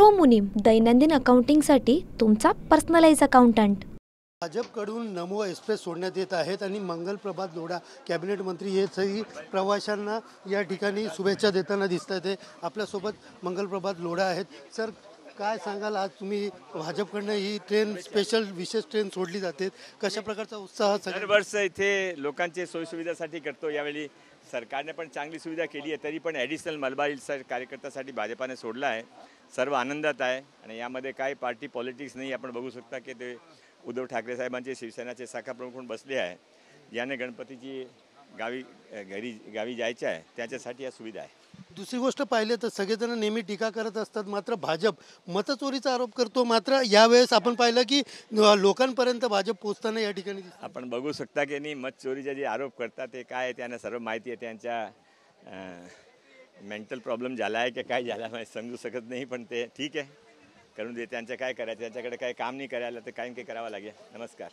Pro मुनीम, दैनंदिन अकाउंटिंगसाठी तुमचा पर्सनलाइज अकाउंटंट। भाजपकडून नमो एक्सप्रेस सोडण्यात येत आहेत आणि मंगल प्रभात लोढा कॅबिनेट मंत्री हे सगळी प्रवाशांना या ठिकाणी शुभेच्छा देताना दिसत आहेत। आपल्यासोबत मंगल प्रभात लोढा आहेत। सर, काय सांगाल, आज तुम्ही भाजपकडनं ही ट्रेन स्पेशल विशेष ट्रेन सोडली जाते, कशा प्रकारचा उत्साह? दरवर्ष इथे लोकांचे सोयीसुविधासाठी करतो, यावेळी सरकारने पण चांगली सुविधा केली आहे, तरी पण ॲडिशनल मलबार सर कार्यकर्त्यासाठी भाजपाने सोडला आहे। सर्व आनंदात आहे आणि यामध्ये काय पार्टी पॉलिटिक्स नाही। आपण बघू शकता की ते उद्धव ठाकरे साहेबांचे शिवसेनेचे शाखा प्रमुख म्हणून बसले आहे। याने गणपतीची गावी जायचे आहे, त्याच्यासाठी या सुविधा आहे। दुसरी गोष्ट पाहिलं तर सगळेजण नेहमी टीका करत असतात, मात्र भाजप मतचोरीचा आरोप करतो। मात्र यावेळेस आपण पाहिलं की लोकांपर्यंत भाजप पोहोचताना या ठिकाणी आपण बघू शकता की नाही मतचोरीचे जे आरोप करतात ते काय, त्यांना सर्व माहिती आहे। त्यांच्या मेंटल प्रॉब्लेम झाला आहे की काय झाला आहे समजू शकत नाही, पण ते ठीक आहे, करून दे। त्यांचं काय करायचं, त्यांच्याकडे काय काम नाही करायला तर काही काही करावं लागेल। नमस्कार।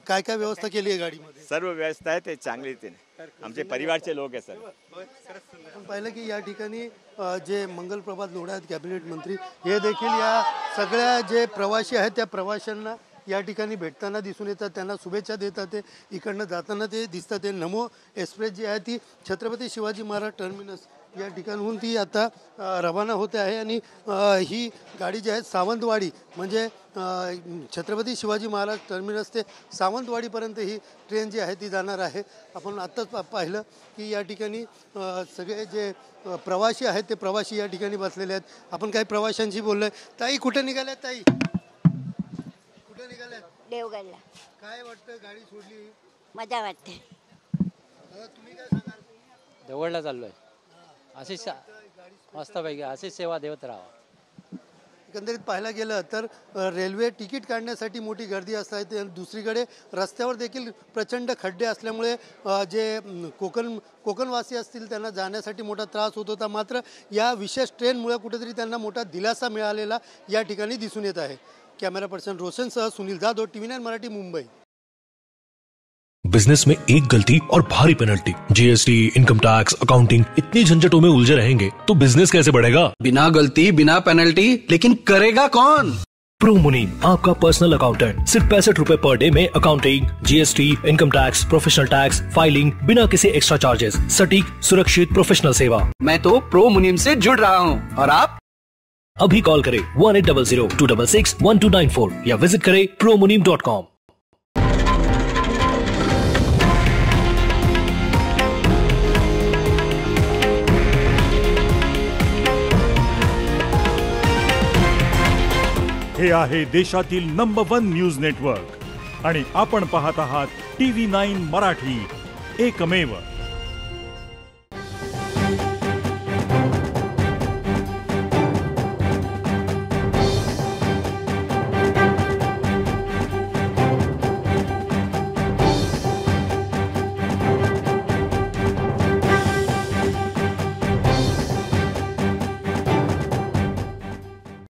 काय काय व्यवस्था केली आहे गाडीमध्ये? सर्व व्यवस्था आहे, ते चांगली रीतीने आमचे परिवारचे लोक आहे सर। आपण पाहिलं की या ठिकाणी जे मंगल प्रभात लोढा आहेत कॅबिनेट मंत्री, हे देखील या सगळ्या जे प्रवासी आहेत त्या प्रवाशांना या ठिकाणी भेटताना दिसून येतात, त्यांना शुभेच्छा देतात। ते इकडनं जाताना ते दिसतात। ते नमो एक्सप्रेस जी आहे ती छत्रपती शिवाजी महाराज टर्मिनस या ठिकाणहून ती आता रवाना होते आहे आणि ही गाडी जी आहे सावंतवाडी म्हणजे छत्रपती शिवाजी महाराज टर्मिनस ते सावंतवाडीपर्यंत ही ट्रेन जी आहे ती जाणार आहे। आपण आत्ताच पाहिलं की या ठिकाणी सगळे जे प्रवासी आहेत ते प्रवासी या ठिकाणी बसलेले आहेत। आपण काही प्रवाशांशी बोललोय। ताई, कुठे निघाल्यात? ताई, कुठे निघाल्यात? देवगडला। काय वाटतं, गाडी सोडली? मजा वाटते। तुम्ही काय सांगाल? देवगडला चाललोय, अशीच मस्तपैकी अशीच सेवा देत राहा। एकंदरीत पाहायला गेलं तर रेल्वे तिकीट काढण्यासाठी मोठी गर्दी असते। दुसरीकडे रस्त्यावर देखील प्रचंड खड्डे असल्यामुळे जे कोकणवासी असतील त्यांना जाण्यासाठी मोठा त्रास होत होता। मात्र या विशेष ट्रेनमुळे कुठेतरी त्यांना मोठा दिलासा मिळालेला या ठिकाणी दिसून येत आहे। कॅमेरा पर्सन रोशनसह सुनील जाधव, TV9 मराठी, मुंबई। बिजनेस में एक गलती और भारी penalty, GST, income tax, accounting, इतनी झंझटों में उलझे रहेंगे तो बिजनेस कैसे बढ़ेगा? बिना गलती बिना पेनल्टी, लेकिन करेगा कौन? प्रो मुनीम, आपका पर्सनल अकाउंटेंट, सिर्फ 65 रुपए पर डे में accounting, GST, income tax, professional tax, filing, बिना किसी एक्स्ट्रा चार्जेस, सटीक, सुरक्षित, प्रोफेशनल सेवा। मैं तो प्रो मुनीम से जुड़ रहा हूँ, और आप अभी कॉल करें 1800-266-1294 या विजिट करें promunim.com। हे आहे देशातील नंबर 1 न्यूज नेटवर्क आणि आपण पाहत आहात TV9 मराठी, एकमेव।